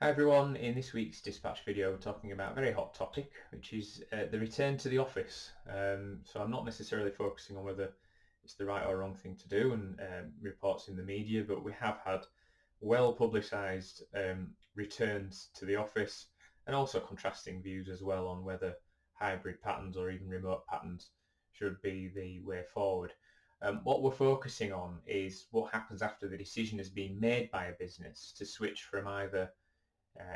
Hi everyone, in this week's dispatch video we're talking about a very hot topic, which is the return to the office. So I'm not necessarily focusing on whether it's the right or wrong thing to do and reports in the media, but we have had well publicised returns to the office and also contrasting views as well on whether hybrid patterns or even remote patterns should be the way forward. What we're focusing on is what happens after the decision has been made by a business to switch from either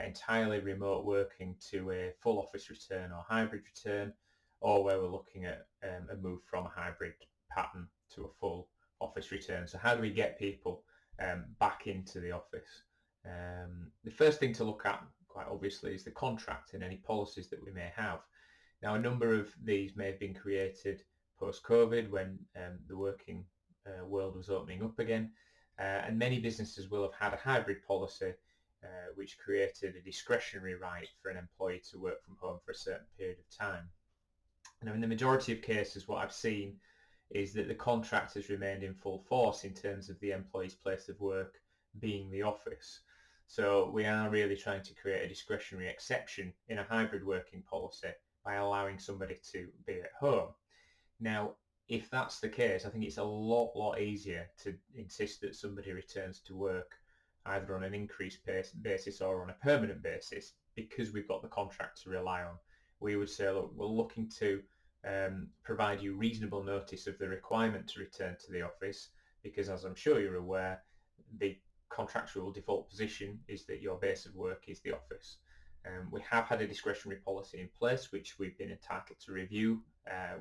entirely remote working to a full office return or hybrid return, or where we're looking at a move from a hybrid pattern to a full office return. So how do we get people back into the office? The first thing to look at, quite obviously, is the contract and any policies that we may have. Now, a number of these may have been created post-COVID when the working world was opening up again, and many businesses will have had a hybrid policy which created a discretionary right for an employee to work from home for a certain period of time. Now, in the majority of cases, what I've seen is that the contract has remained in full force in terms of the employee's place of work being the office. So we are really trying to create a discretionary exception in a hybrid working policy by allowing somebody to be at home. Now, if that's the case, I think it's a lot easier to insist that somebody returns to work either on an increased basis or on a permanent basis, because we've got the contract to rely on. We would say, look, we're looking to provide you reasonable notice of the requirement to return to the office, because as I'm sure you're aware, the contractual default position is that your base of work is the office. We have had a discretionary policy in place which we've been entitled to review.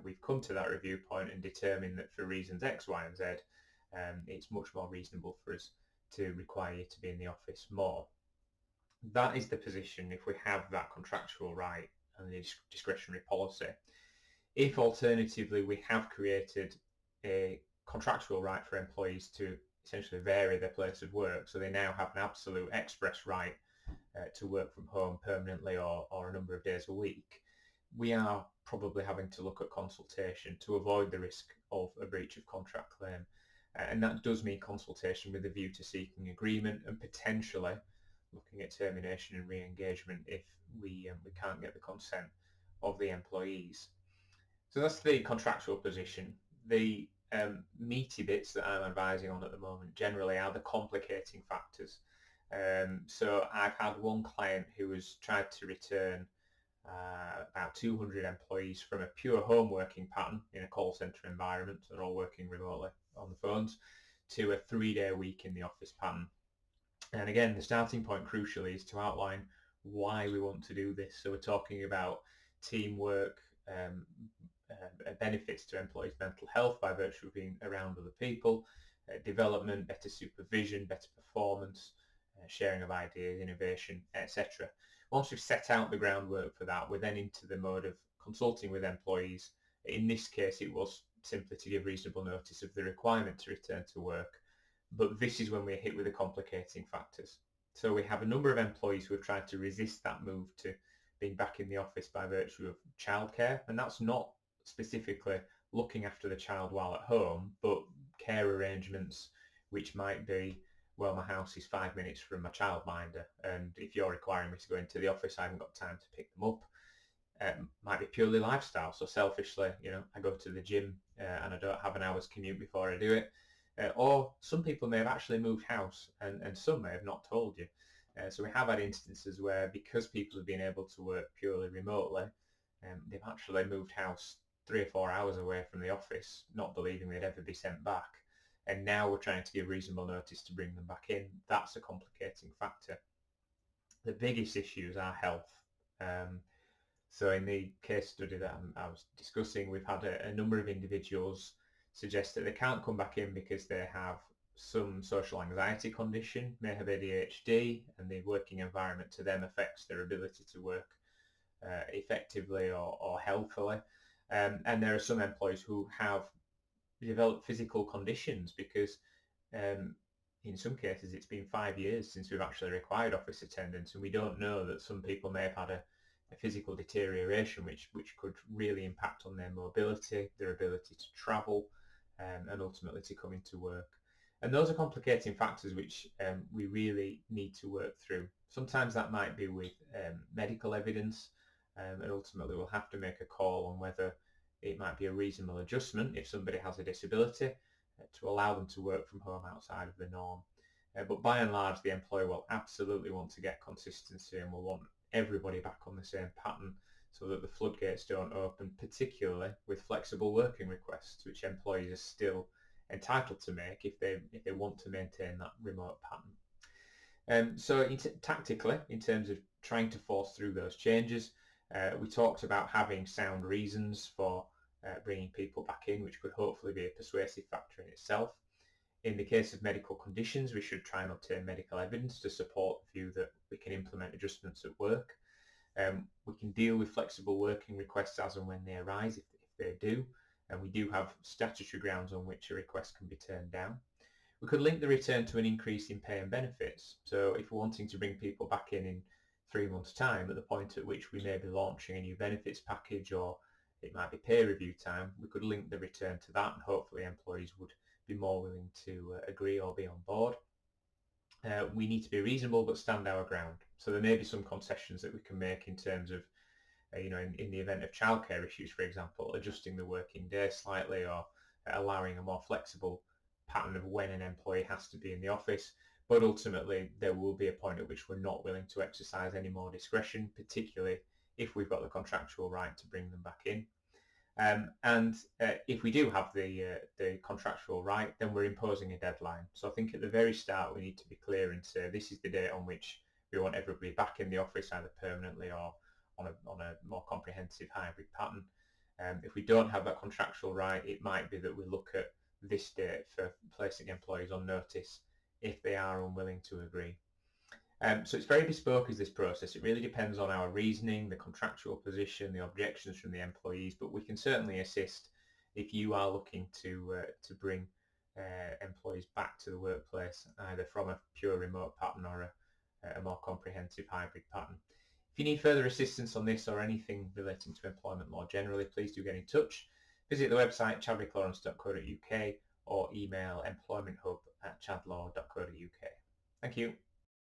We've come to that review point and determined that for reasons X, Y and Z, it's much more reasonable for us to require you to be in the office more. That is the position if we have that contractual right and the discretionary policy. If alternatively we have created a contractual right for employees to essentially vary their place of work, so they now have an absolute express right to work from home permanently or a number of days a week, we are probably having to look at consultation to avoid the risk of a breach of contract claim. And that does mean consultation with a view to seeking agreement and potentially looking at termination and re-engagement if we can't get the consent of the employees. So that's the contractual position. The meaty bits that I'm advising on at the moment generally are the complicating factors. So I've had one client who has tried to return about 200 employees from a pure home working pattern in a call centre environment, so they're all working remotely on the phones, to a 3-day week in the office pattern. And again, the starting point crucially is to outline why we want to do this. So we're talking about teamwork, benefits to employees' mental health by virtue of being around other people, development, better supervision, better performance, sharing of ideas, innovation, etc. Once we've set out the groundwork for that, we're then into the mode of consulting with employees. In this case, it was simply to give reasonable notice of the requirement to return to work. But this is when we're hit with the complicating factors. So we have a number of employees who have tried to resist that move to being back in the office by virtue of childcare. And that's not specifically looking after the child while at home, but care arrangements, which might be, well, my house is 5 minutes from my childminder, and if you're requiring me to go into the office, I haven't got time to pick them up. Might be purely lifestyle. So selfishly, I go to the gym and I don't have an hour's commute before I do it. Or some people may have actually moved house and some may have not told you. So we have had instances where, because people have been able to work purely remotely, they've actually moved house 3 or 4 hours away from the office, not believing they'd ever be sent back. And now we're trying to give reasonable notice to bring them back in. That's a complicating factor. The biggest issues are health. So in the case study that I was discussing, we've had a number of individuals suggest that they can't come back in because they have some social anxiety condition, may have ADHD, and the working environment to them affects their ability to work effectively or healthily. And there are some employees who have developed physical conditions because in some cases it's been 5 years since we've actually required office attendance, and we don't know that some people may have had a physical deterioration which could really impact on their mobility, their ability to travel, and ultimately to come into work. And those are complicating factors which we really need to work through. Sometimes that might be with medical evidence, and ultimately we'll have to make a call on whether it might be a reasonable adjustment if somebody has a disability to allow them to work from home outside of the norm. But by and large, the employer will absolutely want to get consistency and will want everybody back on the same pattern so that the floodgates don't open, particularly with flexible working requests, which employees are still entitled to make if they want to maintain that remote pattern. So tactically, in terms of trying to force through those changes, we talked about having sound reasons for bringing people back in, which could hopefully be a persuasive factor in itself. In the case of medical conditions, we should try and obtain medical evidence to support the view that we can implement adjustments at work. We can deal with flexible working requests as and when they arise, if they do, and we do have statutory grounds on which a request can be turned down. We could link the return to an increase in pay and benefits. So if we're wanting to bring people back in 3 months' time, at the point at which we may be launching a new benefits package, or it might be pay review time, we could link the return to that, and hopefully employees would be more willing to agree or be on board. We need to be reasonable but stand our ground. So there may be some concessions that we can make in terms of, in the event of childcare issues, for example, adjusting the working day slightly, or allowing a more flexible pattern of when an employee has to be in the office. But ultimately, there will be a point at which we're not willing to exercise any more discretion, particularly if we've got the contractual right to bring them back in. And if we do have the contractual right, then we're imposing a deadline. So I think at the very start we need to be clear and say this is the date on which we want everybody back in the office, either permanently or on a more comprehensive hybrid pattern. If we don't have that contractual right, it might be that we look at this date for placing employees on notice if they are unwilling to agree. So it's very bespoke, is this process. It really depends on our reasoning, the contractual position, the objections from the employees, but we can certainly assist if you are looking to bring employees back to the workplace, either from a pure remote pattern or a more comprehensive hybrid pattern. If you need further assistance on this or anything relating to employment law generally, please do get in touch. Visit the website chadwicklawrence.co.uk or email employmenthub@chadlaw.co.uk. Thank you.